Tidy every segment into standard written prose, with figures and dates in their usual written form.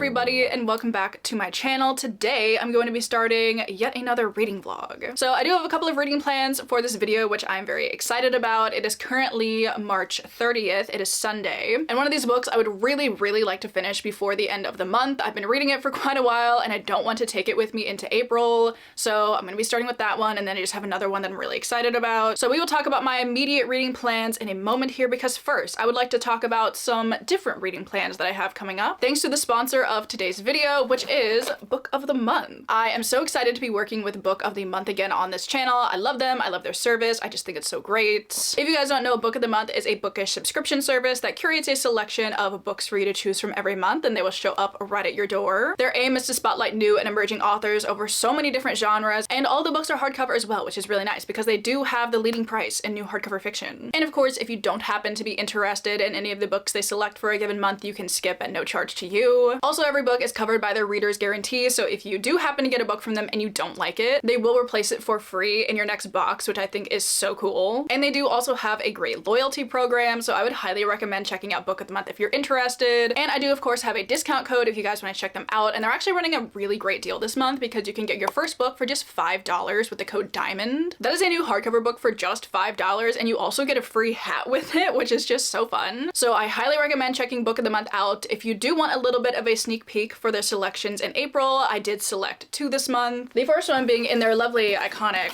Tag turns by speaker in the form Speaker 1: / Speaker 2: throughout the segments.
Speaker 1: everybody, and welcome back to my channel. Today I'm going to be starting yet another reading vlog. So I do have a couple of reading plans for this video, which I'm very excited about. It is currently March 30th. It is Sunday. And one of these books I would really like to finish before the end of the month. I've been reading it for quite a while and I don't want to take it with me into April. So I'm going to be starting with that one, and then I just have another one that I'm really excited about. So we will talk about my immediate reading plans in a moment here, because first I would like to talk about some different reading plans that I have coming up, thanks to the sponsor of today's video, which is Book of the Month. I am so excited to be working with Book of the Month again on this channel. I love them. I love their service. I just think it's so great. If you guys don't know, Book of the Month is a bookish subscription service that curates a selection of books for you to choose from every month, and they will show up right at your door. Their aim is to spotlight new and emerging authors over so many different genres, and all the books are hardcover as well, which is really nice because they do have the leading price in new hardcover fiction. And of course, if you don't happen to be interested in any of the books they select for a given month, you can skip at no charge to you. Also, every book is covered by their reader's guarantee, so if you do happen to get a book from them and you don't like it, they will replace it for free in your next box, which I think is so cool. And they do also have a great loyalty program, so I would highly recommend checking out Book of the Month if you're interested. And I do of course have a discount code if you guys want to check them out, and they're actually running a really great deal this month because you can get your first book for just $5 with the code DIAMOND. That is a new hardcover book for just $5, and you also get a free hat with it, which is just so fun. So I highly recommend checking Book of the Month out. If you do want a little bit of a sneak peek for their selections in April, I did select 2 this month. The first one being in their lovely iconic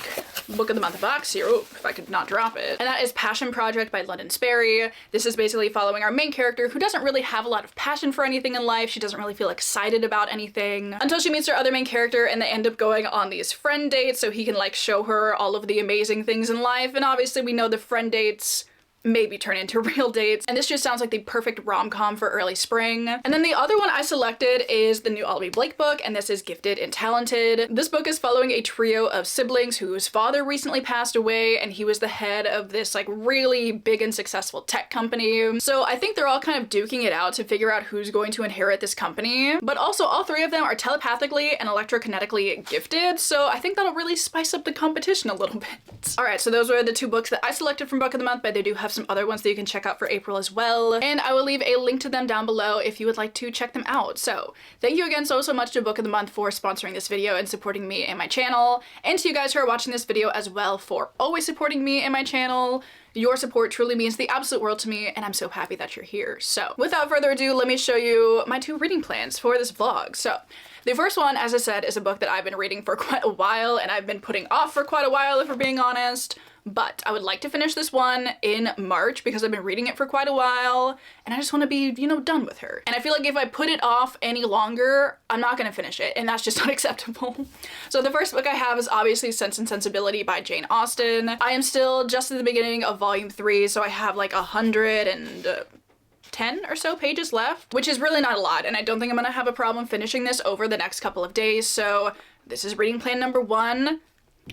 Speaker 1: Book of the Month box here. Oh, if I could not drop it. And that is Passion Project by London Sperry. This is basically following our main character who doesn't really have a lot of passion for anything in life. She doesn't really feel excited about anything until she meets her other main character, and they end up going on these friend dates so he can like show her all of the amazing things in life. And obviously we know the friend dates maybe turn into real dates, and this just sounds like the perfect rom-com for early spring. And then the other one I selected is the new Ollie Blake book, and this is Gifted and Talented. This book is following a trio of siblings whose father recently passed away, and he was the head of this like really big and successful tech company. So I think they're all kind of duking it out to figure out who's going to inherit this company, but also all 3 of them are telepathically and electrokinetically gifted, so I think that'll really spice up the competition a little bit. All right, so those were the 2 books that I selected from Book of the Month, but they do have some other ones that you can check out for April as well, and I will leave a link to them down below if you would like to check them out. So thank you again so much to Book of the Month for sponsoring this video and supporting me and my channel, and to you guys who are watching this video as well for always supporting me and my channel. Your support truly means the absolute world to me, and I'm so happy that you're here. So without further ado, let me show you my 2 reading plans for this vlog. So the first one, as I said, is a book that I've been reading for quite a while, and I've been putting off for quite a while if we're being honest. But I would like to finish this one in March because I've been reading it for quite a while and I just want to be, you know, done with her. And I feel like if I put it off any longer, I'm not going to finish it, and that's just unacceptable. So the first book I have is obviously Sense and Sensibility by Jane Austen. I am still just at the beginning of volume 3, so I have like 110 or so pages left, which is really not a lot, and I don't think I'm gonna have a problem finishing this over the next couple of days. So this is reading plan number 1.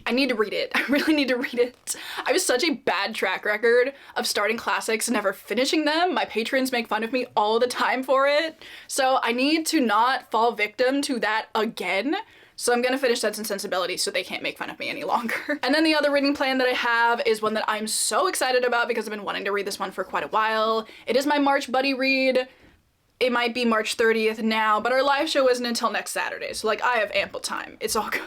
Speaker 1: I need to read it. I really need to read it. I have such a bad track record of starting classics and never finishing them. My patrons make fun of me all the time for it. So I need to not fall victim to that again. So I'm gonna finish Sense and Sensibility so they can't make fun of me any longer. And then the other reading plan that I have is one that I'm so excited about because I've been wanting to read this one for quite a while. It is my March buddy read. It might be March 30th now, but our live show isn't until next Saturday, so like I have ample time. It's all good.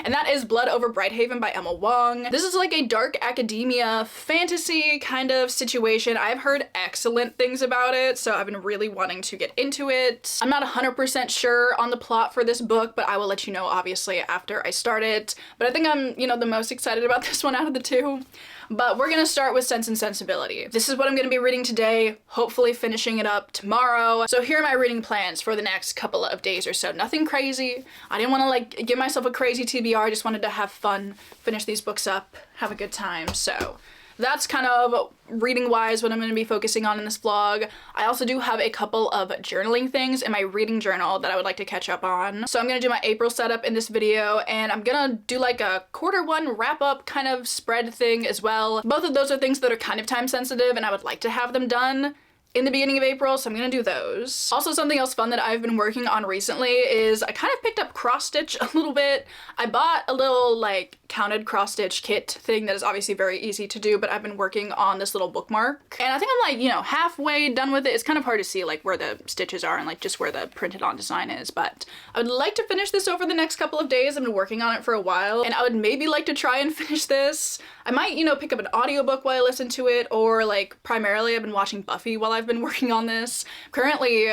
Speaker 1: And that is Blood Over Brighthaven by Emma Wong. This is like a dark academia fantasy kind of situation. I've heard excellent things about it, so I've been really wanting to get into it. I'm not 100% sure on the plot for this book, but I will let you know obviously after I start it. But I think I'm, you know, the most excited about this one out of the 2. But we're gonna start with Sense and Sensibility. This is what I'm gonna be reading today, hopefully finishing it up tomorrow. So here are my reading plans for the next couple of days or so. Nothing crazy. I didn't want to like give myself a crazy TBR, I just wanted to have fun, finish these books up, have a good time. So that's kind of reading wise what I'm going to be focusing on in this vlog. I also do have a couple of journaling things in my reading journal that I would like to catch up on. So I'm going to do my April setup in this video, and I'm going to do like a Q1 wrap up kind of spread thing as well. Both of those are things that are kind of time sensitive and I would like to have them done in the beginning of April, so I'm gonna do those. Also, something else fun that I've been working on recently is I kind of picked up cross stitch a little bit. I bought a little like counted cross stitch kit thing that is obviously very easy to do, but I've been working on this little bookmark. And I think I'm like, you know, halfway done with it. It's kind of hard to see like where the stitches are and like just where the printed on design is, but I would like to finish this over the next couple of days. I've been working on it for a while, and I would maybe like to try and finish this. I might, you know, pick up an audiobook while I listen to it, or like primarily I've been watching Buffy while I've been working on this. Currently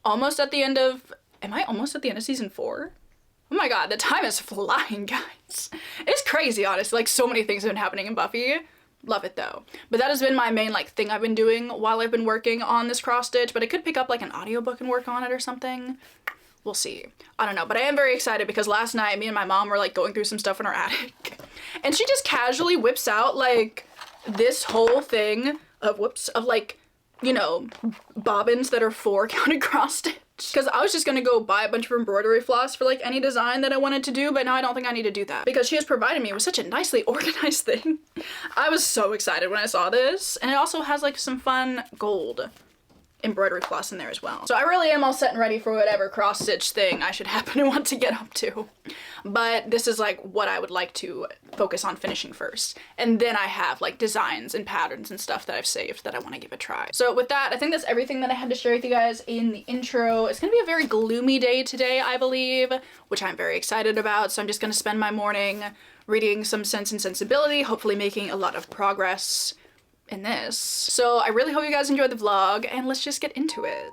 Speaker 1: almost at the end of, am I almost at the end of season 4? Oh my god, the time is flying, guys. It's crazy, honestly. Like, so many things have been happening in Buffy. Love it though. But that has been my main like thing I've been doing while I've been working on this cross stitch, but I could pick up like an audiobook and work on it or something. We'll see. I don't know, but I am very excited because last night me and my mom were like going through some stuff in our attic, and she just casually whips out like this whole thing of, whoops, of like, you know, bobbins that are for counted cross stitch. Because I was just gonna go buy a bunch of embroidery floss for like any design that I wanted to do, but now I don't think I need to do that because she has provided me with such a nicely organized thing. I was so excited when I saw this, and it also has like some fun gold embroidery floss in there as well. So I really am all set and ready for whatever cross stitch thing I should happen to want to get up to. But this is like what I would like to focus on finishing first. And then I have like designs and patterns and stuff that I've saved that I want to give a try. So with that, I think that's everything that I had to share with you guys in the intro. It's gonna be a very gloomy day today, I believe, which I'm very excited about. So I'm just gonna spend my morning reading some Sense and Sensibility, hopefully making a lot of progress in this. So I really hope you guys enjoyed the vlog, and let's just get into it.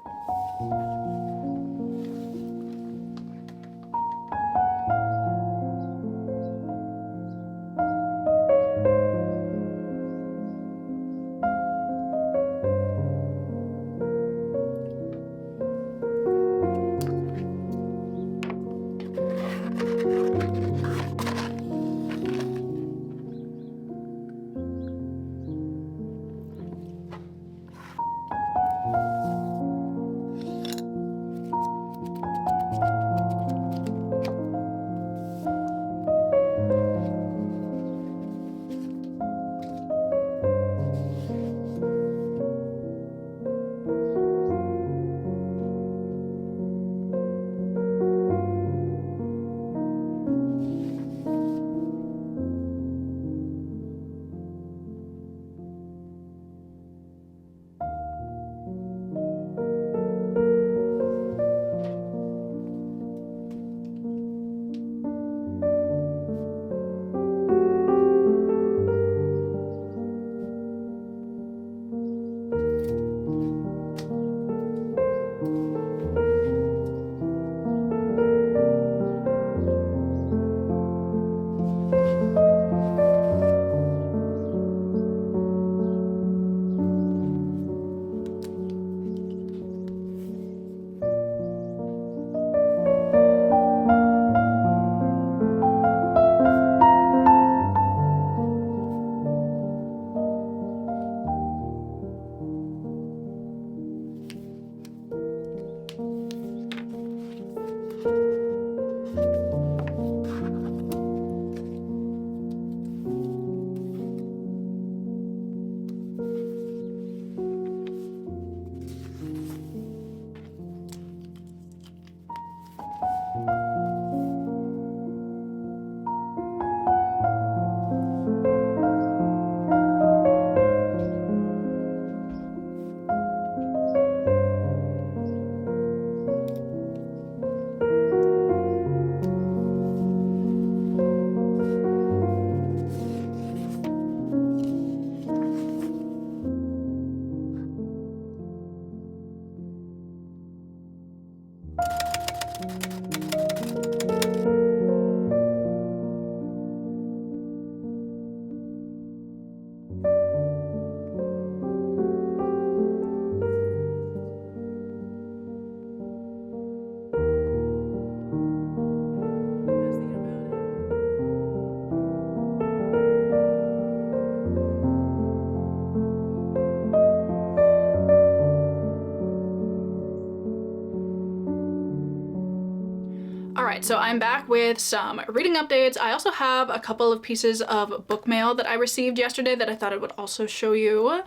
Speaker 1: Alright, so I'm back with some reading updates. I also have a couple of pieces of book mail that I received yesterday that I thought I would also show you.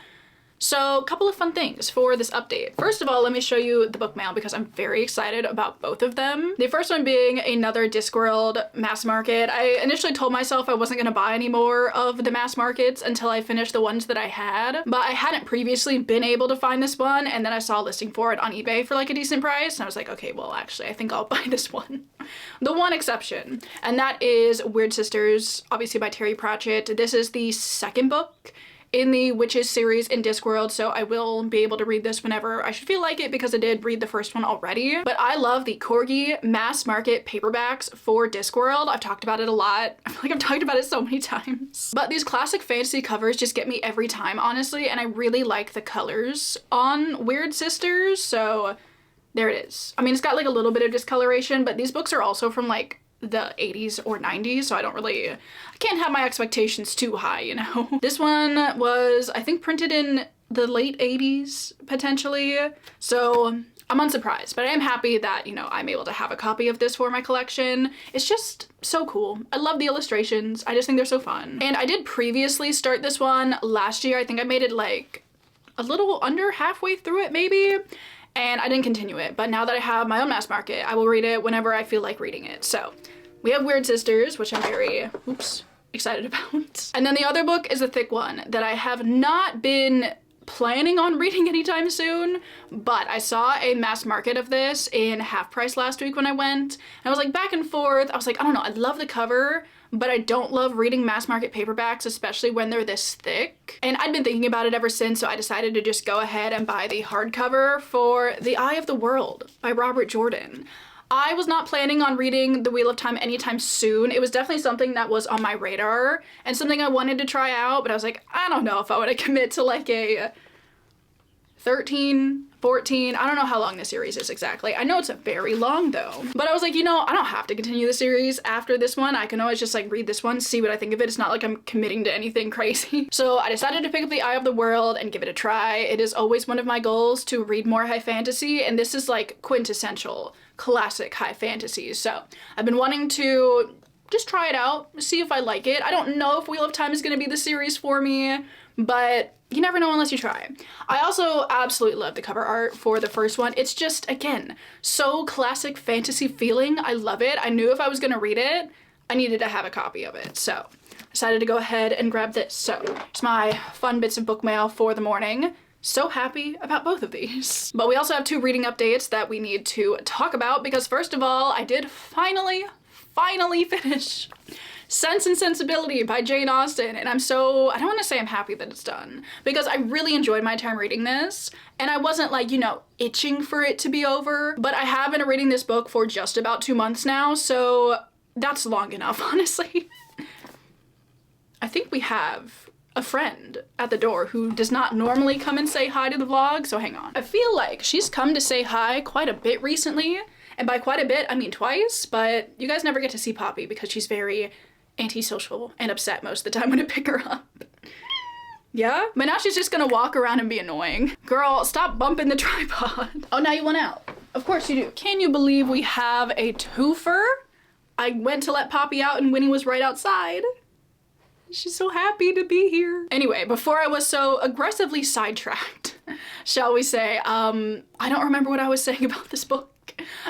Speaker 1: So a couple of fun things for this update. First of all, let me show you the book mail because I'm very excited about both of them. The first one being another Discworld mass market. I initially told myself I wasn't gonna buy any more of the mass markets until I finished the ones that I had, but I hadn't previously been able to find this one, and then I saw a listing for it on eBay for like a decent price, and I was like, okay, well actually I think I'll buy this one. The one exception, and that is Weird Sisters, obviously by Terry Pratchett. This is the second book in the Witches series in Discworld, so I will be able to read this whenever I should feel like it because I did read the first one already. But I love the Corgi mass market paperbacks for Discworld. I've talked about it a lot. I feel like I've talked about it so many times. But these classic fantasy covers just get me every time, honestly, and I really like the colors on Weird Sisters, so there it is. I mean, it's got like a little bit of discoloration, but these books are also from like the 80s or 90s, so I can't have my expectations too high, you know? This one was, I think, printed in the late 80s, potentially, so I'm unsurprised, but I am happy that, you know, I'm able to have a copy of this for my collection. It's just so cool. I love the illustrations. I just think they're so fun. And I did previously start this one last year. I think I made it like a little under halfway through it, maybe, and I didn't continue it, but now that I have my own mass market, I will read it whenever I feel like reading it. So we have Weird Sisters, which I'm very, excited about. And then the other book is a thick one that I have not been planning on reading anytime soon, but I saw a mass market of this in Half Price last week when I went, and I was like back and forth. I was like, I don't know, I love the cover, but I don't love reading mass market paperbacks, especially when they're this thick. And I'd been thinking about it ever since, so I decided to just go ahead and buy the hardcover for The Eye of the World by Robert Jordan. I was not planning on reading The Wheel of Time anytime soon. It was definitely something that was on my radar and something I wanted to try out, but I was like, I don't know if I want to commit to like a 13, 14, I don't know how long the series is exactly. I know it's very long though. But I was like, you know, I don't have to continue the series after this one. I can always just like read this one, see what I think of it. It's not like I'm committing to anything crazy. So I decided to pick up The Eye of the World and give it a try. It is always one of my goals to read more high fantasy, and this is like quintessential classic high fantasy. So I've been wanting to just try it out, see if I like it. I don't know if Wheel of Time is gonna be the series for me, but you never know unless you try. I also absolutely love the cover art for the first one. It's just, again, so classic fantasy feeling. I love it. I knew if I was gonna read it, I needed to have a copy of it. So I decided to go ahead and grab this. So it's my fun bits of book mail for the morning. So happy about both of these. But we also have two reading updates that we need to talk about because first of all, I did finally finish Sense and Sensibility by Jane Austen, and I don't want to say I'm happy that it's done, because I really enjoyed my time reading this, and I wasn't like, you know, itching for it to be over, but I have been reading this book for just about 2 months now, so that's long enough, honestly. I think we have a friend at the door who does not normally come and say hi to the vlog, so hang on. I feel like she's come to say hi quite a bit recently, and by quite a bit, I mean twice, but you guys never get to see Poppy because she's very antisocial and upset most of the time when I pick her up. Yeah? But now she's just gonna walk around and be annoying. Girl, stop bumping the tripod. Oh, now you want out. Of course you do. Can you believe we have a twofer? I went to let Poppy out and Winnie was right outside. She's so happy to be here. Anyway, before I was so aggressively sidetracked, shall we say, I don't remember what I was saying about this book.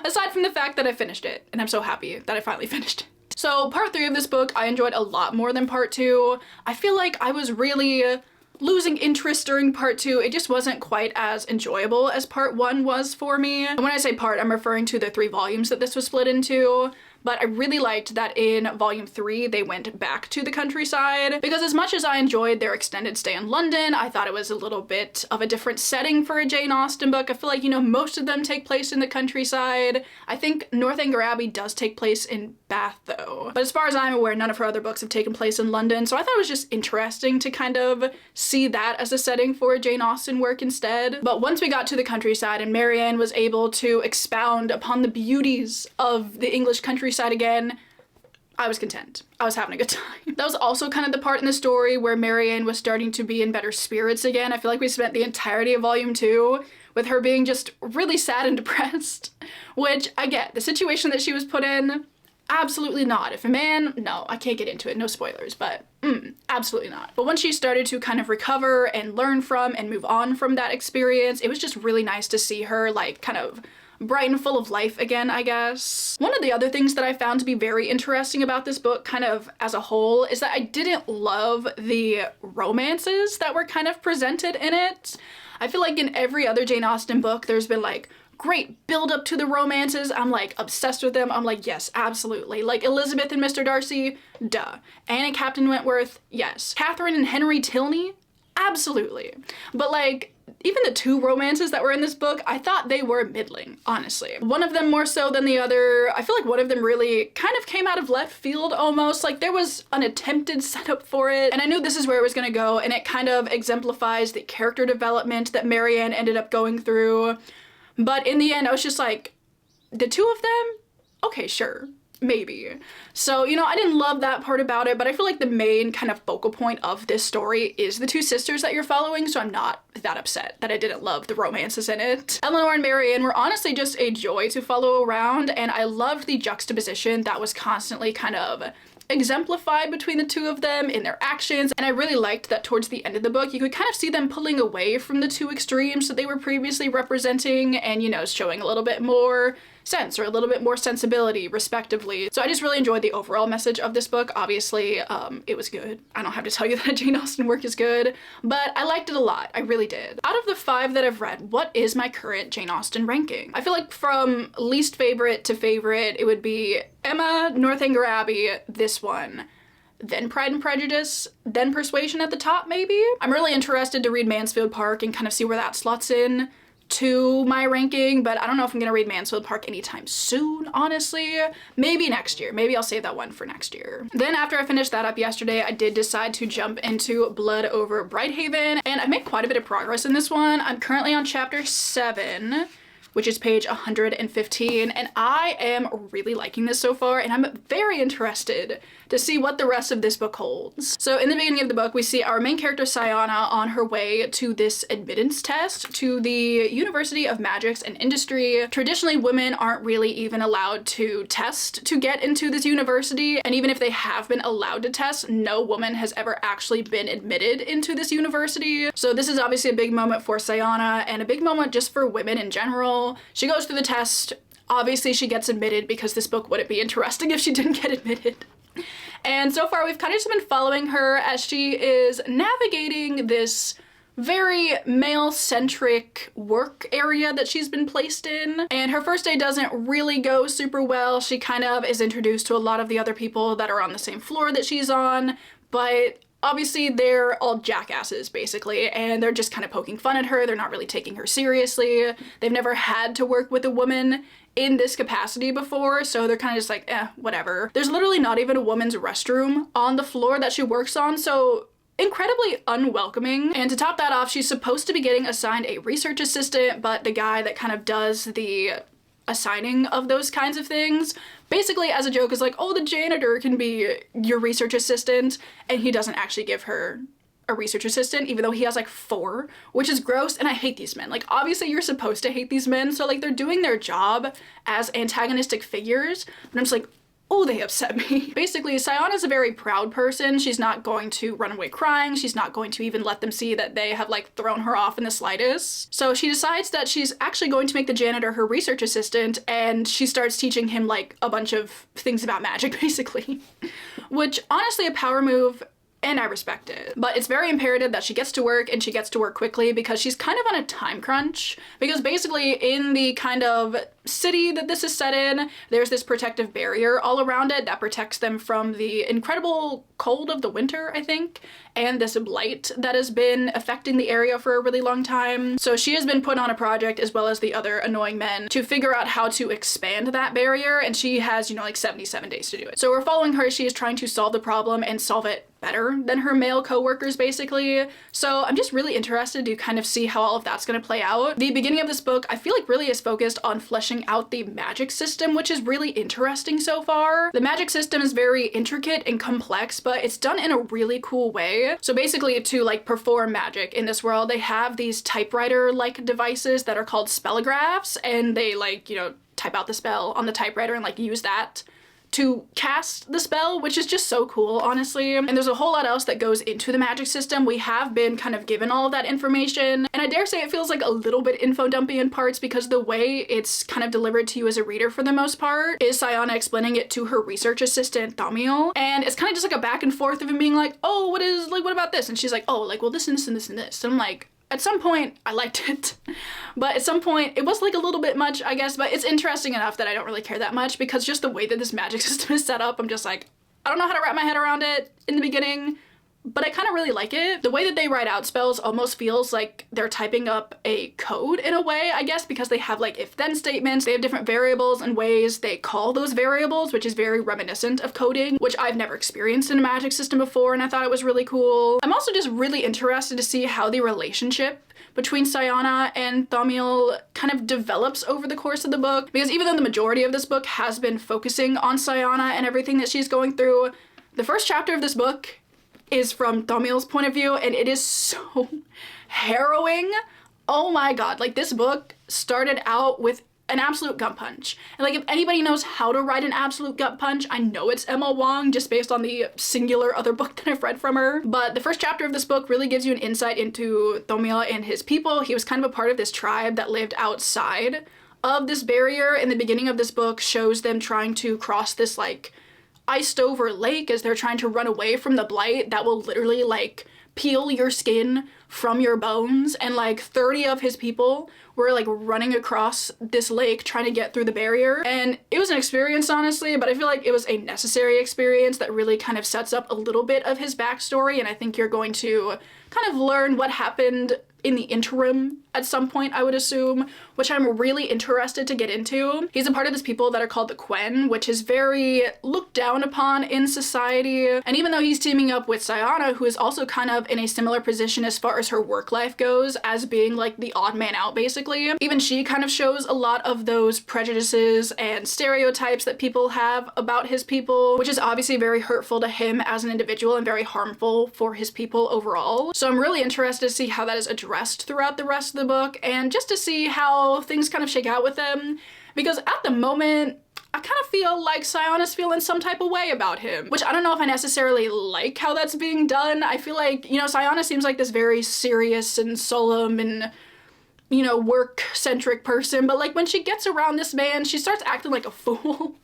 Speaker 1: Aside from the fact that I finished it, and I'm so happy that I finally finished it. So part 3 of this book I enjoyed a lot more than part 2. I feel like I was really losing interest during part 2. It just wasn't quite as enjoyable as part 1 was for me. And when I say part, I'm referring to the 3 volumes that this was split into. But I really liked that in volume 3 they went back to the countryside, because as much as I enjoyed their extended stay in London, I thought it was a little bit of a different setting for a Jane Austen book. I feel like, you know, most of them take place in the countryside. I think Northanger Abbey does take place in Bath though, but as far as I'm aware, none of her other books have taken place in London, so I thought it was just interesting to kind of see that as a setting for a Jane Austen work instead. But once we got to the countryside and Marianne was able to expound upon the beauties of the English countryside again, I was content. I was having a good time. That was also kind of the part in the story where Marianne was starting to be in better spirits again. I feel like we spent the entirety of volume 2 with her being just really sad and depressed, which I get. The situation that she was put in, Absolutely not. If a man, no, I can't get into it, no spoilers, but absolutely not. But once she started to kind of recover and learn from and move on from that experience, it was just really nice to see her like kind of bright and full of life again, I guess. One of the other things that I found to be very interesting about this book kind of as a whole is that I didn't love the romances that were kind of presented in it. I feel like in every other Jane Austen book, there's been like great build up to the romances. I'm like obsessed with them. I'm like, yes, absolutely. Like Elizabeth and Mr. Darcy, duh. Anne and Captain Wentworth, yes. Catherine and Henry Tilney, absolutely. But like, even the two romances that were in this book, I thought they were middling, honestly. One of them more so than the other. I feel like one of them really kind of came out of left field almost. Like there was an attempted setup for it, and I knew this is where it was gonna go, and it kind of exemplifies the character development that Marianne ended up going through. But in the end, I was just like, the two of them? Okay, sure. Maybe. So, you know, I didn't love that part about it, but I feel like the main kind of focal point of this story is the two sisters that you're following, so I'm not that upset that I didn't love the romances in it. Eleanor and Marianne were honestly just a joy to follow around, and I loved the juxtaposition that was constantly kind of exemplified between the two of them in their actions, and I really liked that towards the end of the book you could kind of see them pulling away from the two extremes that they were previously representing and, you know, showing a little bit more sense or a little bit more sensibility respectively. So I just really enjoyed the overall message of this book. Obviously it was good. I don't have to tell you that Jane Austen work is good, but I liked it a lot. I really did. Out of the 5 that I've read, what is my current Jane Austen ranking? I feel like from least favorite to favorite it would be Emma, Northanger Abbey, this one, then Pride and Prejudice, then Persuasion at the top maybe. I'm really interested to read Mansfield Park and kind of see where that slots in to my ranking, but I don't know if I'm gonna read Mansfield Park anytime soon, honestly. Maybe next year. Maybe I'll save that one for next year. Then after I finished that up yesterday, I did decide to jump into Blood over Brighthaven, and I've made quite a bit of progress in this one. I'm currently on chapter 7, which is page 115, and I am really liking this so far, and I'm very interested to see what the rest of this book holds. So in the beginning of the book, we see our main character Sayana on her way to this admittance test to the University of Magics and Industry. Traditionally, women aren't really even allowed to test to get into this university, and even if they have been allowed to test, no woman has ever actually been admitted into this university. So this is obviously a big moment for Sayana, and a big moment just for women in general. She goes through the test. Obviously she gets admitted because this book wouldn't be interesting if she didn't get admitted. And so far we've kind of just been following her as she is navigating this very male-centric work area that she's been placed in. And her first day doesn't really go super well. She kind of is introduced to a lot of the other people that are on the same floor that she's on, but obviously they're all jackasses basically, and they're just kind of poking fun at her. They're not really taking her seriously. They've never had to work with a woman in this capacity before, so they're kind of just like, whatever. There's literally not even a woman's restroom on the floor that she works on, so incredibly unwelcoming. And to top that off, she's supposed to be getting assigned a research assistant, but the guy that kind of does the assigning of those kinds of things basically as a joke is like, oh, the janitor can be your research assistant, and he doesn't actually give her a research assistant, even though he has like 4, which is gross, and I hate these men. Like, obviously you're supposed to hate these men, so like they're doing their job as antagonistic figures, but I'm just like, oh, they upset me. Basically, Sayana's a very proud person. She's not going to run away crying. She's not going to even let them see that they have like thrown her off in the slightest. So she decides that she's actually going to make the janitor her research assistant, and she starts teaching him like a bunch of things about magic, basically. Which, honestly, a power move, and I respect it. But it's very imperative that she gets to work, and she gets to work quickly because she's kind of on a time crunch. Because basically in the kind of city that this is set in, there's this protective barrier all around it that protects them from the incredible cold of the winter, I think, and this blight that has been affecting the area for a really long time. So she has been put on a project, as well as the other annoying men, to figure out how to expand that barrier, and she has, you know, like 77 days to do it. So we're following her. She is trying to solve the problem and solve it better than her male co-workers, basically. So I'm just really interested to kind of see how all of that's going to play out. The beginning of this book, I feel like, really is focused on fleshing out the magic system, which is really interesting so far. The magic system is very intricate and complex, but it's done in a really cool way. So basically, to like perform magic in this world, they have these typewriter-like devices that are called spellographs, and they like, you know, type out the spell on the typewriter and like use that to cast the spell, which is just so cool, honestly. And there's a whole lot else that goes into the magic system. We have been kind of given all of that information, and I dare say it feels like a little bit info dumpy in parts because the way it's kind of delivered to you as a reader for the most part is Sayana explaining it to her research assistant Thamiel, and it's kind of just like a back and forth of him being like, oh, what about this? And she's like, oh, like, well, this and this and this and this. And I'm like, at some point I liked it, but at some point it was like a little bit much, I guess, but it's interesting enough that I don't really care that much because just the way that this magic system is set up, I'm just like, I don't know how to wrap my head around it in the beginning, but I kind of really like it. The way that they write out spells almost feels like they're typing up a code in a way, I guess, because they have like if-then statements, they have different variables and ways they call those variables, which is very reminiscent of coding, which I've never experienced in a magic system before, and I thought it was really cool. I'm also just really interested to see how the relationship between Sayana and Thamiel kind of develops over the course of the book, because even though the majority of this book has been focusing on Sayana and everything that she's going through, the first chapter of this book is from Thamiel's point of view, and it is so harrowing. Oh my god, like this book started out with an absolute gut punch. And like if anybody knows how to write an absolute gut punch, I know it's Emma Wong just based on the singular other book that I've read from her. But the first chapter of this book really gives you an insight into Thamiel and his people. He was kind of a part of this tribe that lived outside of this barrier. In the beginning of this book shows them trying to cross this like iced over lake as they're trying to run away from the blight that will literally like peel your skin from your bones, and like 30 of his people were like running across this lake trying to get through the barrier. And it was an experience, honestly, but I feel like it was a necessary experience that really kind of sets up a little bit of his backstory, and I think you're going to kind of learn what happened in the interim at some point, I would assume, which I'm really interested to get into. He's a part of this people that are called the Quen, which is very looked down upon in society. And even though he's teaming up with Sayana, who is also kind of in a similar position as far as her work life goes, as being like the odd man out basically, even she kind of shows a lot of those prejudices and stereotypes that people have about his people, which is obviously very hurtful to him as an individual and very harmful for his people overall. So I'm really interested to see how that is addressed throughout the rest of the book, and just to see how things kind of shake out with them, because at the moment I kind of feel like Sayana's feeling some type of way about him, which I don't know if I necessarily like how that's being done. I feel like, you know, Sayana seems like this very serious and solemn and, you know, work-centric person, but like when she gets around this man, she starts acting like a fool.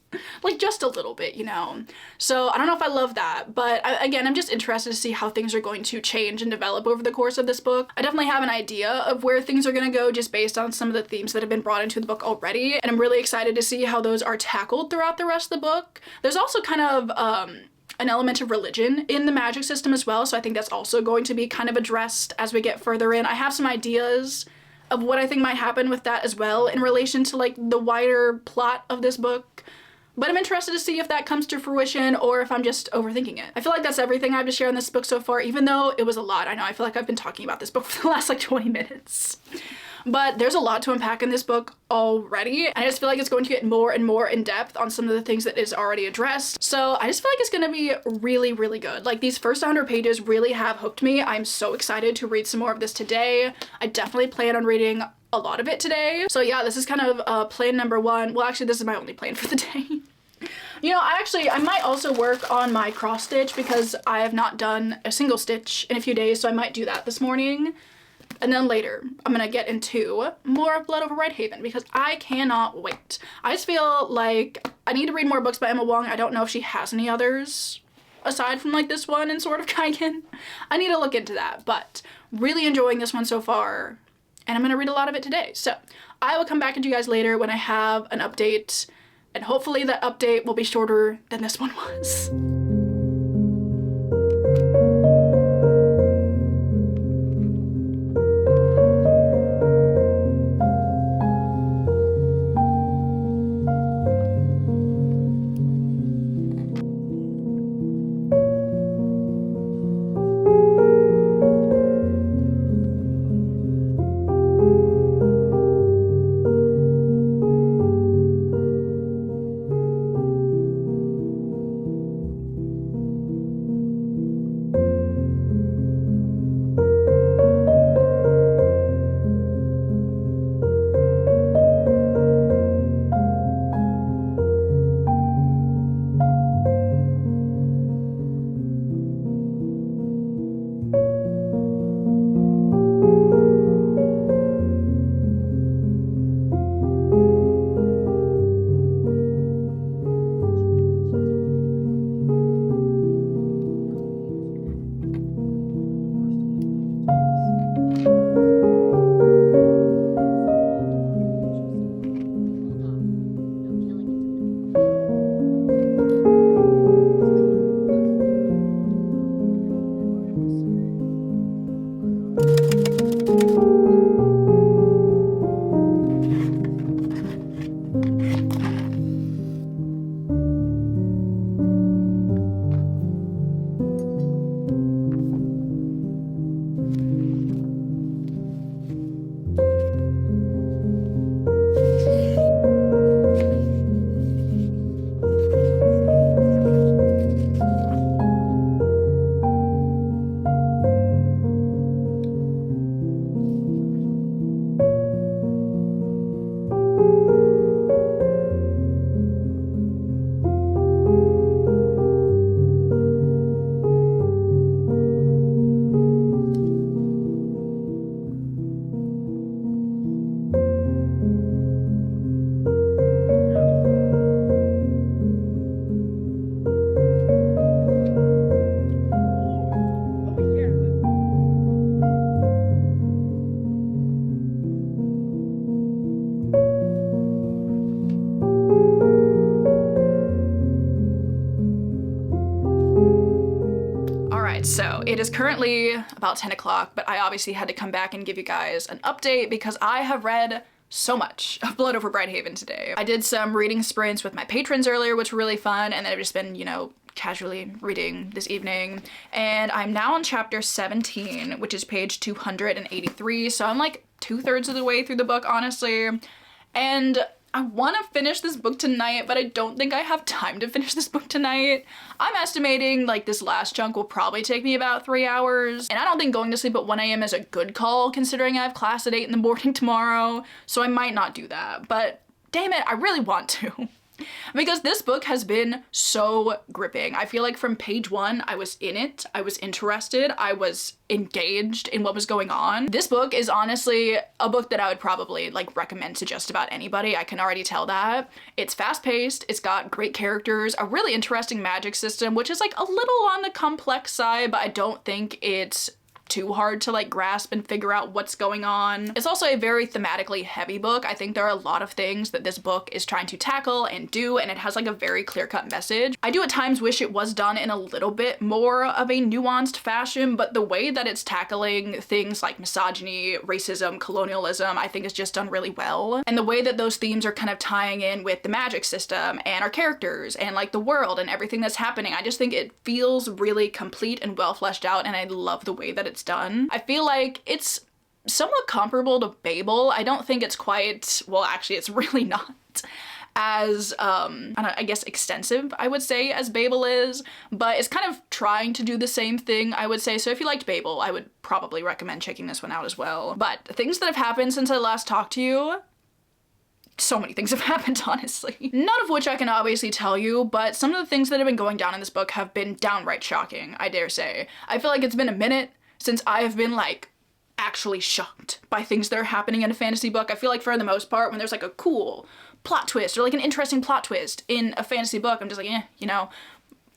Speaker 1: Like just a little bit, you know. So I don't know if I love that, but again, I'm just interested to see how things are going to change and develop over the course of this book. I definitely have an idea of where things are going to go just based on some of the themes that have been brought into the book already, and I'm really excited to see how those are tackled throughout the rest of the book. There's also kind of an element of religion in the magic system as well, so I think that's also going to be kind of addressed as we get further in. I have some ideas of what I think might happen with that as well in relation to like the wider plot of this book, but I'm interested to see if that comes to fruition or if I'm just overthinking it. I feel like that's everything I have to share on this book so far, even though it was a lot. I know, I feel like I've been talking about this book for the last like 20 minutes. But there's a lot to unpack in this book already, and I just feel like it's going to get more and more in depth on some of the things that is already addressed. So I just feel like it's gonna be really, really good. Like these first 100 pages really have hooked me. I'm so excited to read some more of this today. I definitely plan on reading a lot of it today. So yeah, this is kind of plan number one. Well, actually, this is my only plan for the day. You know, I might also work on my cross stitch because I have not done a single stitch in a few days, so I might do that this morning. And then later, I'm gonna get into more of Blood Over Whitehaven because I cannot wait. I just feel like I need to read more books by Emma Wong. I don't know if she has any others aside from like this one and Sword of Kaigen. I need to look into that, but really enjoying this one so far, and I'm gonna read a lot of it today. So I will come back to you guys later when I have an update, and hopefully that update will be shorter than this one was. It is currently about 10 o'clock, but I obviously had to come back and give you guys an update because I have read so much of Blood Over Brighthaven today. I did some reading sprints with my patrons earlier, which were really fun, and then I've just been, you know, casually reading this evening. And I'm now on chapter 17, which is page 283, so I'm like 2/3 of the way through the book, honestly. And I want to finish this book tonight, but I don't think I have time to finish this book tonight. I'm estimating like this last chunk will probably take me about 3 hours, and I don't think going to sleep at 1 a.m. is a good call considering I have class at 8 in the morning tomorrow, so I might not do that, but damn it, I really want to. Because this book has been so gripping. I feel like from page 1, I was in it, I was interested, I was engaged in what was going on. This book is honestly a book that I would probably like recommend to just about anybody. I can already tell that. It's fast-paced, it's got great characters, a really interesting magic system, which is like a little on the complex side, but I don't think it's too hard to like grasp and figure out what's going on. It's also a very thematically heavy book. I think there are a lot of things that this book is trying to tackle and do, and it has like a very clear-cut message. I do at times wish it was done in a little bit more of a nuanced fashion, but the way that it's tackling things like misogyny, racism, colonialism, I think is just done really well. And the way that those themes are kind of tying in with the magic system and our characters and like the world and everything that's happening, I just think it feels really complete and well fleshed out, and I love the way that it's done. I feel like it's somewhat comparable to Babel. I don't think it's quite, well, actually it's really not as, I guess extensive, I would say, as Babel is, but it's kind of trying to do the same thing, I would say. So if you liked Babel, I would probably recommend checking this one out as well. But things that have happened since I last talked to you, so many things have happened, honestly. None of which I can obviously tell you, but some of the things that have been going down in this book have been downright shocking, I dare say. I feel like it's been a minute since I have been like actually shocked by things that are happening in a fantasy book. I feel like for the most part, when there's like a cool plot twist or like an interesting plot twist in a fantasy book, I'm just like, you know,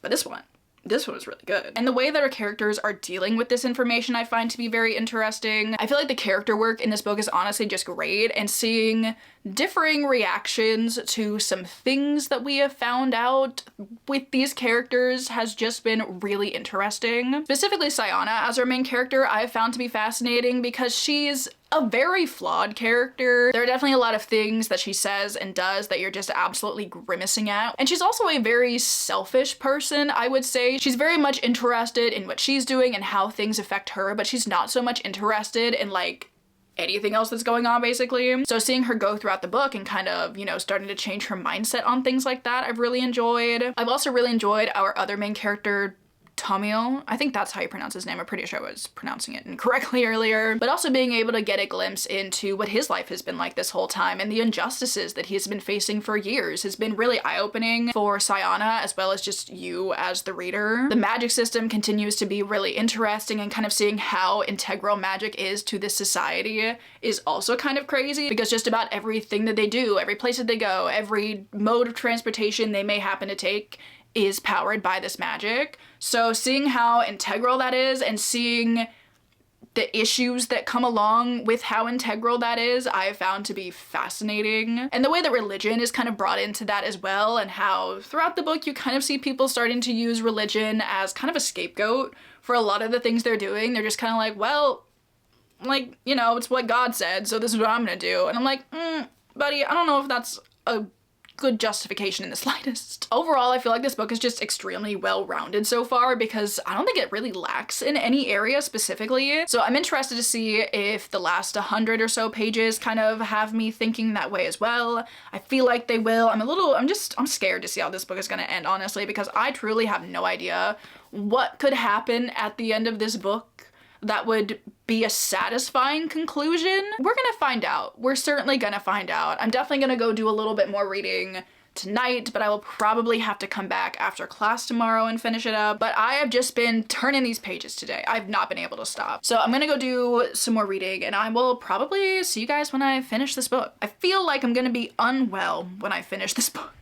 Speaker 1: but this one was really good. And the way that our characters are dealing with this information I find to be very interesting. I feel like the character work in this book is honestly just great, and seeing differing reactions to some things that we have found out with these characters has just been really interesting. Specifically Sayana as our main character I have found to be fascinating because she's a very flawed character. There are definitely a lot of things that she says and does that you're just absolutely grimacing at. And she's also a very selfish person, I would say. She's very much interested in what she's doing and how things affect her, but she's not so much interested in like anything else that's going on, basically. So seeing her go throughout the book and kind of, you know, starting to change her mindset on things like that, I've really enjoyed. I've also really enjoyed our other main character, Tamil. I think that's how you pronounce his name. I'm pretty sure I was pronouncing it incorrectly earlier. But also being able to get a glimpse into what his life has been like this whole time and the injustices that he's been facing for years has been really eye-opening for Sayana as well as just you as the reader. The magic system continues to be really interesting, and kind of seeing how integral magic is to this society is also kind of crazy, because just about everything that they do, every place that they go, every mode of transportation they may happen to take is powered by this magic. So seeing how integral that is and seeing the issues that come along with how integral that is, I have found to be fascinating. And the way that religion is kind of brought into that as well, and how throughout the book you kind of see people starting to use religion as kind of a scapegoat for a lot of the things they're doing. They're just kind of like, well, like, you know, it's what God said, so this is what I'm gonna do. And I'm like, buddy, I don't know if that's a good justification in the slightest. Overall, I feel like this book is just extremely well-rounded so far, because I don't think it really lacks in any area specifically. So I'm interested to see if the last 100 or so pages kind of have me thinking that way as well. I feel like they will. I'm scared to see how this book is gonna end, honestly, because I truly have no idea what could happen at the end of this book that would be a satisfying conclusion. We're gonna find out. We're certainly gonna find out. I'm definitely gonna go do a little bit more reading tonight, but I will probably have to come back after class tomorrow and finish it up. But I have just been turning these pages today. I've not been able to stop. So I'm gonna go do some more reading, and I will probably see you guys when I finish this book. I feel like I'm gonna be unwell when I finish this book.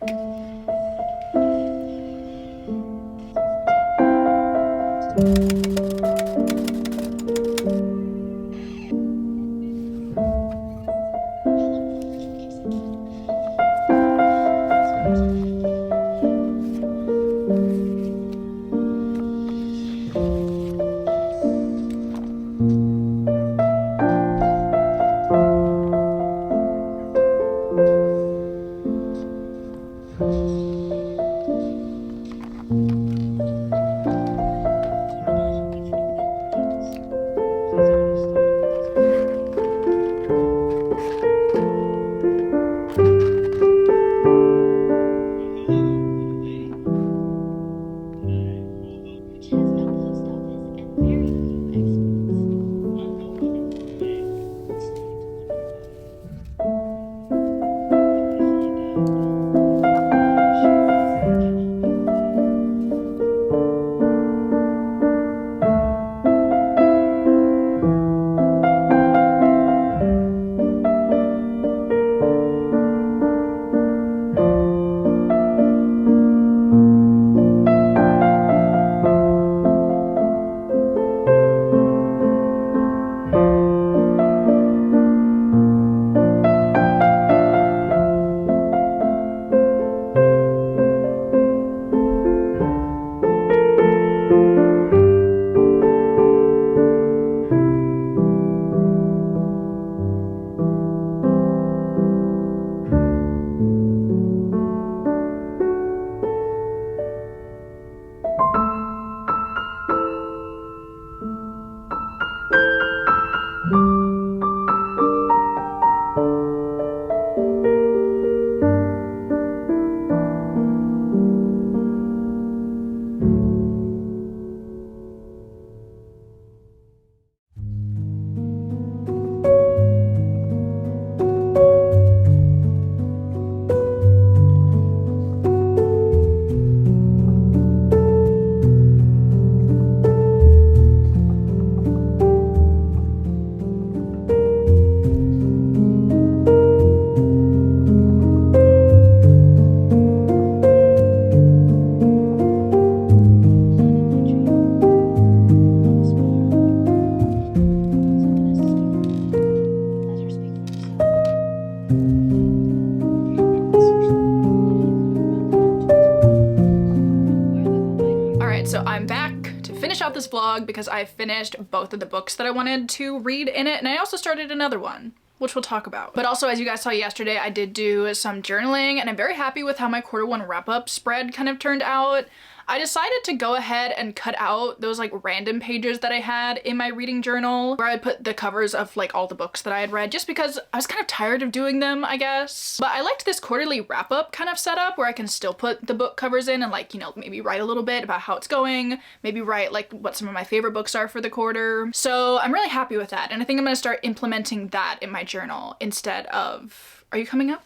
Speaker 1: finish out this vlog because I finished both of the books that I wanted to read in it, and I also started another one, which we'll talk about. But also, as you guys saw yesterday, I did do some journaling, and I'm very happy with how my quarter 1 wrap-up spread kind of turned out. I decided to go ahead and cut out those like random pages that I had in my reading journal where I put the covers of like all the books that I had read, just because I was kind of tired of doing them, I guess. But I liked this quarterly wrap-up kind of setup where I can still put the book covers in and like, you know, maybe write a little bit about how it's going, maybe write like what some of my favorite books are for the quarter. So I'm really happy with that, and I think I'm gonna start implementing that in my journal instead of, are you coming up?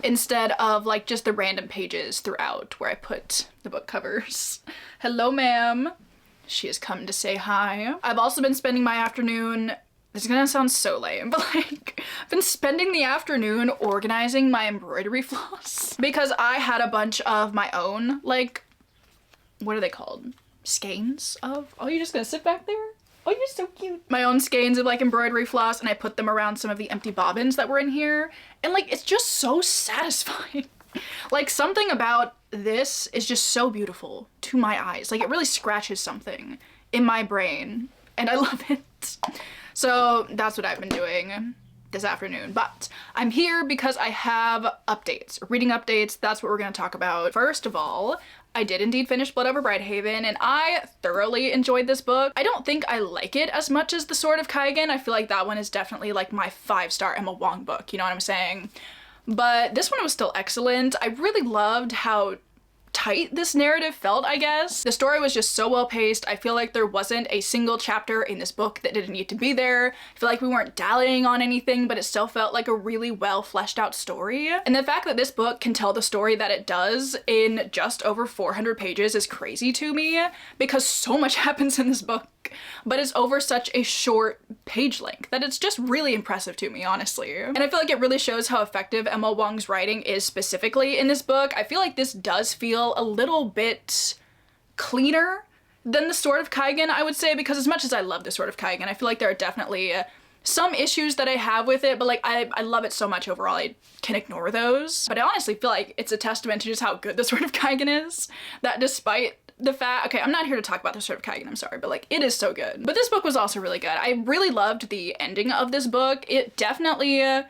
Speaker 1: Instead of like just the random pages throughout where I put the book covers. Hello, ma'am. She has come to say hi. I've also been spending my afternoon, this is gonna sound so lame, but like, I've been spending the afternoon organizing my embroidery floss because I had a bunch of my own, like, what are they called? Skeins of, oh, you're just gonna sit back there? Oh, you're so cute. My own skeins of like embroidery floss, and I put them around some of the empty bobbins that were in here. And like, it's just so satisfying. Like, something about this is just so beautiful to my eyes. Like, it really scratches something in my brain, and I love it. So that's what I've been doing this afternoon. But I'm here because I have updates, reading updates. That's what we're gonna talk about. First of all, I did indeed finish Blood Over Brighthaven, and I thoroughly enjoyed this book. I don't think I like it as much as The Sword of Kaigan. I feel like that one is definitely like my 5-star Emma Wong book, you know what I'm saying? But this one was still excellent. I really loved how tight this narrative felt, I guess. The story was just so well paced. I feel like there wasn't a single chapter in this book that didn't need to be there. I feel like we weren't dallying on anything, but it still felt like a really well fleshed out story. And the fact that this book can tell the story that it does in just over 400 pages is crazy to me, because so much happens in this book, but it's over such a short page length that it's just really impressive to me, honestly. And I feel like it really shows how effective Emma Wong's writing is specifically in this book. I feel like this does feel a little bit cleaner than The Sword of Kaigan, I would say, because as much as I love The Sword of Kaigan, I feel like there are definitely some issues that I have with it, but like I love it so much overall, I can ignore those. But I honestly feel like it's a testament to just how good The Sword of Kaigan is, that despite the fact, okay, I'm not here to talk about The Sword of Kaigan, I'm sorry, but like, it is so good. But this book was also really good. I really loved the ending of this book. It definitely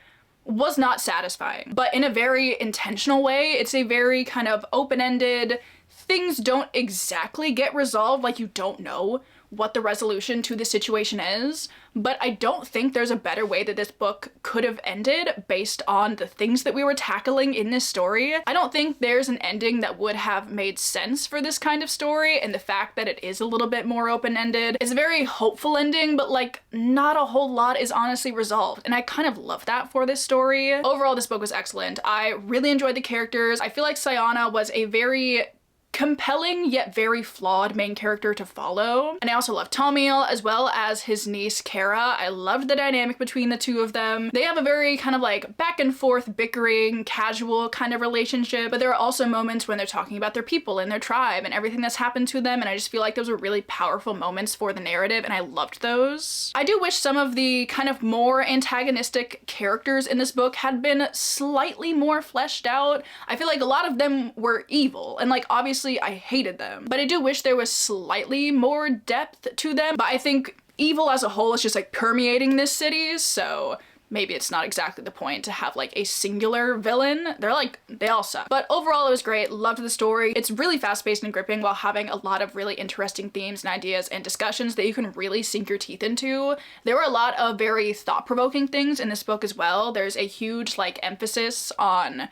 Speaker 1: was not satisfying, but in a very intentional way. It's a very kind of open-ended, things don't exactly get resolved, like you don't know what the resolution to the situation is, but I don't think there's a better way that this book could have ended based on the things that we were tackling in this story. I don't think there's an ending that would have made sense for this kind of story, and the fact that it is a little bit more open-ended is a very hopeful ending, but like not a whole lot is honestly resolved, and I kind of love that for this story. Overall, this book was excellent. I really enjoyed the characters. I feel like Sayana was a very compelling yet very flawed main character to follow. And I also love Tamil as well as his niece Kara. I loved the dynamic between the two of them. They have a very kind of like back and forth bickering casual kind of relationship, but there are also moments when they're talking about their people and their tribe and everything that's happened to them, and I just feel like those were really powerful moments for the narrative, and I loved those. I do wish some of the kind of more antagonistic characters in this book had been slightly more fleshed out. I feel like a lot of them were evil, and like obviously I hated them, but I do wish there was slightly more depth to them. But I think evil as a whole is just like permeating this city, so maybe it's not exactly the point to have like a singular villain. They're like, they all suck. But overall it was great, loved the story. It's really fast-paced and gripping while having a lot of really interesting themes and ideas and discussions that you can really sink your teeth into. There were a lot of very thought-provoking things in this book as well. There's a huge like emphasis on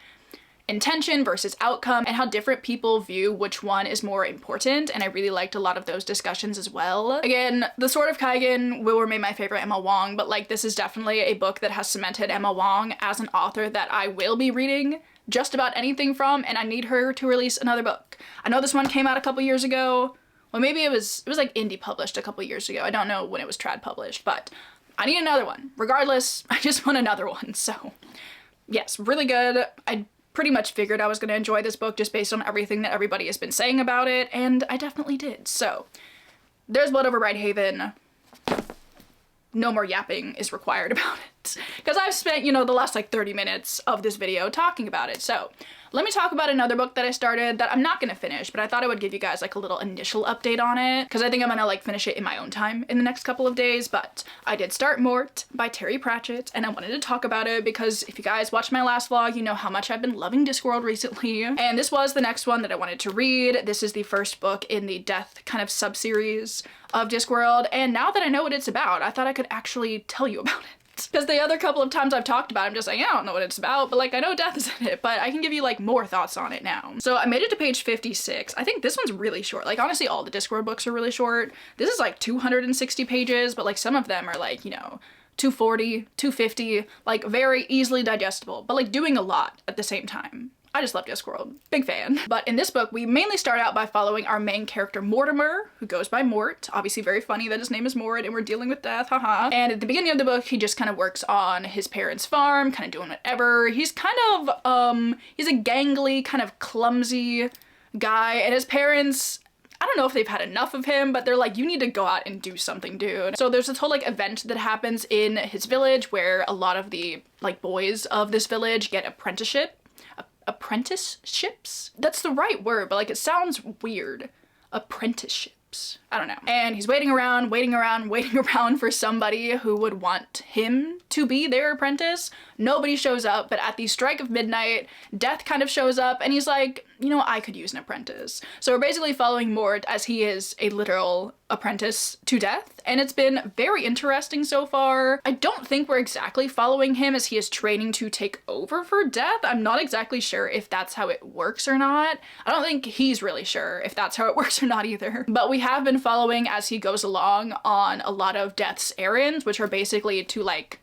Speaker 1: intention versus outcome and how different people view which one is more important, and I really liked a lot of those discussions as well. Again, The Sword of Kaigan will remain my favorite Emma Wong, but like this is definitely a book that has cemented Emma Wong as an author that I will be reading just about anything from, and I need her to release another book. I know this one came out a couple years ago. Well, maybe it was like indie published a couple years ago. I don't know when it was trad published, but I need another one. Regardless, I just want another one. So yes, really good. I pretty much figured I was going to enjoy this book just based on everything that everybody has been saying about it, and I definitely did. So there's Blood Over Brighthaven. No more yapping is required about it. it, because I've spent, you know, the last like 30 minutes of this video talking about it. So let me talk about another book that I started that I'm not gonna finish, but I thought I would give you guys like a little initial update on it, because I think I'm gonna like finish it in my own time in the next couple of days. But I did start Mort by Terry Pratchett, and I wanted to talk about it because if you guys watched my last vlog, you know how much I've been loving Discworld recently. And this was the next one that I wanted to read. This is the first book in the Death kind of sub-series of Discworld, and now that I know what it's about, I thought I could actually tell you about it. Because the other couple of times I've talked about it, I'm just like, yeah, I don't know what it's about, but like I know death is in it, but I can give you like more thoughts on it now. So I made it to page 56. I think this one's really short. Like honestly, all the Discworld books are really short. This is like 260 pages, but like some of them are like, you know, 240, 250, like very easily digestible, but like doing a lot at the same time. I just love Discworld. Big fan. But in this book, we mainly start out by following our main character, Mortimer, who goes by Mort. Obviously very funny that his name is Mort and we're dealing with death, haha. And at the beginning of the book, he just kind of works on his parents' farm, kind of doing whatever. He's kind of, he's a gangly, kind of clumsy guy, and his parents, I don't know if they've had enough of him, but they're like, you need to go out and do something, dude. So there's this whole like event that happens in his village where a lot of the like boys of this village get apprenticeships? That's the right word, but like it sounds weird. Apprenticeships. I don't know. And he's waiting around for somebody who would want him to be their apprentice. Nobody shows up, but at the strike of midnight, Death kind of shows up and he's like, you know, I could use an apprentice. So we're basically following Mort as he is a literal apprentice to Death, and it's been very interesting so far. I don't think we're exactly following him as he is training to take over for Death. I'm not exactly sure if that's how it works or not. I don't think he's really sure if that's how it works or not either. But we have been following as he goes along on a lot of Death's errands, which are basically to like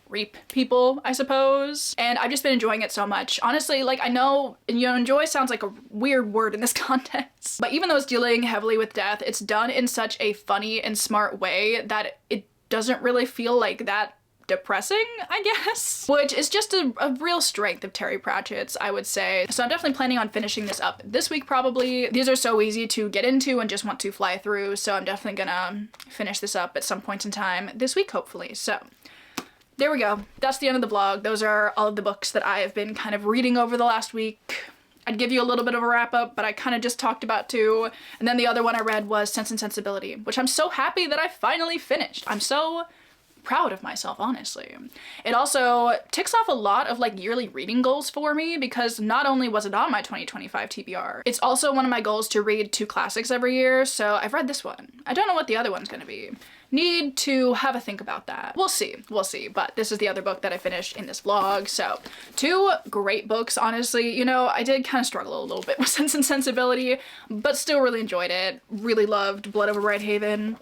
Speaker 1: reap people, I suppose. And I've just been enjoying it so much. Honestly, like I know, you know, enjoy sounds like a weird word in this context, but even though it's dealing heavily with death, it's done in such a funny and smart way that it doesn't really feel like that depressing, I guess, which is just a real strength of Terry Pratchett's, I would say. So I'm definitely planning on finishing this up this week probably. These are so easy to get into and just want to fly through, so I'm definitely gonna finish this up at some point in time this week, hopefully. So there we go. That's the end of the vlog. Those are all of the books that I have been kind of reading over the last week. I'd give you a little bit of a wrap up, but I kind of just talked about two. And then the other one I read was Sense and Sensibility, which I'm so happy that I finally finished. I'm so proud of myself, honestly. It also ticks off a lot of like yearly reading goals for me, because not only was it on my 2025 TBR, it's also one of my goals to read 2 classics every year, so I've read this one. I don't know what the other one's gonna be. Need to have a think about that. We'll see, but this is the other book that I finished in this vlog. So 2 great books, honestly. You know, I did kind of struggle a little bit with Sense and Sensibility, but still really enjoyed it. Really loved Blood Over Brighthaven,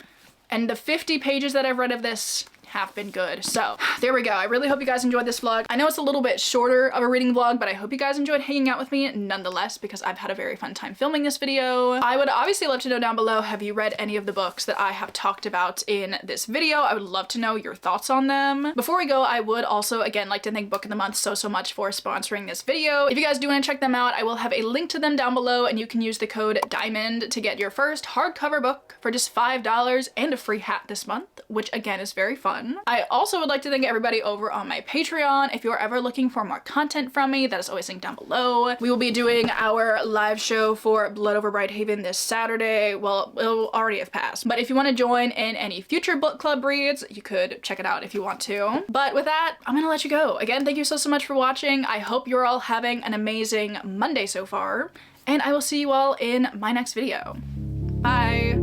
Speaker 1: and the 50 pages that I've read of this have been good. So there we go. I really hope you guys enjoyed this vlog. I know it's a little bit shorter of a reading vlog, but I hope you guys enjoyed hanging out with me nonetheless, because I've had a very fun time filming this video. I would obviously love to know down below, have you read any of the books that I have talked about in this video? I would love to know your thoughts on them. Before we go, I would also again like to thank Book of the Month so much for sponsoring this video. If you guys do want to check them out, I will have a link to them down below, and you can use the code DIAMOND to get your first hardcover book for just $5 and a free hat this month, which again is very fun. I also would like to thank everybody over on my Patreon. If you're ever looking for more content from me, that is always linked down below. We will be doing our live show for Blood Over Brighthaven this Saturday. Well, it'll already have passed, but if you want to join in any future book club reads, you could check it out if you want to. But with that, I'm gonna let you go. Again, thank you so much for watching. I hope you're all having an amazing Monday so far, and I will see you all in my next video. Bye!